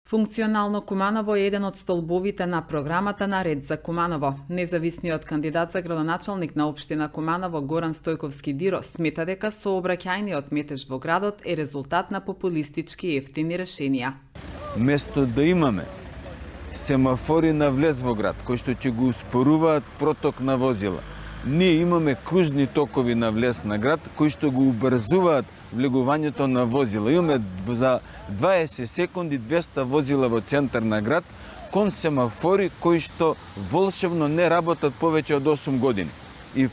Функционално Куманово е еден од столбовите на програмата на Ред за Куманово. Независниот кандидат за градоначалник на општина Куманово Горан Стојковски Диро смета дека сообраќајниот метеж во градот е резултат на популистички и ефтини решенија. Место да имаме семафори на влез во град, кои што ќе го успоруваат проток на возила, ние имаме кружни токови на влез на град, кои што го убрзуваат влегувањето на возила. Имаме за 20 секунди 200 возила во центар на град, кон семафори кои што волшебно не работат повеќе од 8 години. И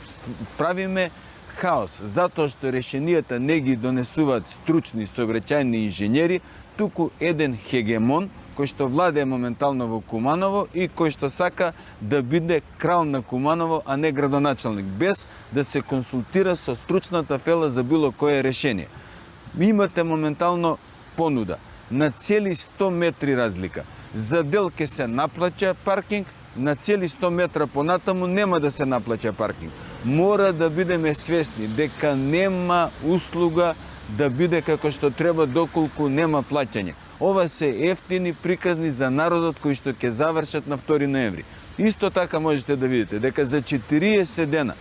правиме хаос, затоа што решенијата не ги донесуваат стручни сообраќајни инженери, туку еден хегемон кој што владее моментално во Куманово и кој што сака да биде крал на Куманово, а не градоначалник, без да се консултира со стручната фела за било кое решение. Имате моментално понуда на цели 100 метри разлика. За дел ќе се наплаќа паркинг, на цели 100 метра понатаму нема да се наплаќа паркинг. Мора да бидеме свесни дека нема услуга да биде како што треба доколку нема плаќање. Ова се ефтини приказни за народот кои што ќе завршат на 2 ноември. Исто така можете да видите дека за 40 дена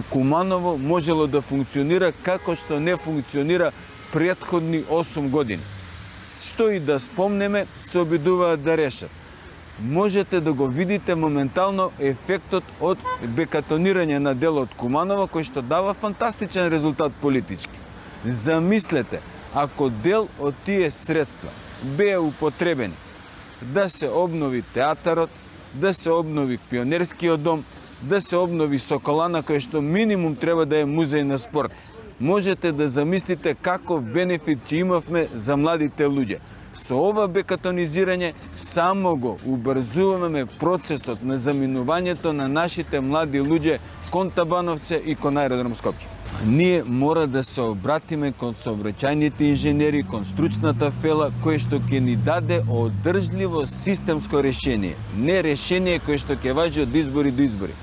Куманово можело да функционира како што не функционира претходни 8 години. Што и да спомнеме, се обидуваат да решат. Можете да го видите моментално ефектот од бекатонирање на делот Куманово, кој што дава фантастичен резултат политички. Замислете, ако дел од тие средства беа употребени да се обнови театарот, да се обнови пионерскиот дом, да се обнови Соколана, кој што минимум треба да е музеј на спорт, можете да замислите каков бенефит ќе имавме за младите луѓе. Со ова бекатонизирање само го убрзуваме процесот на заминувањето на нашите млади луѓе кон Табановце и кон аеродром Скопје. Ние мора да се обратиме кон сообраќајните инженери, кон стручната фела, кој што ќе ни даде одржливо системско решение, не решение кое што ќе важи од избори до избори.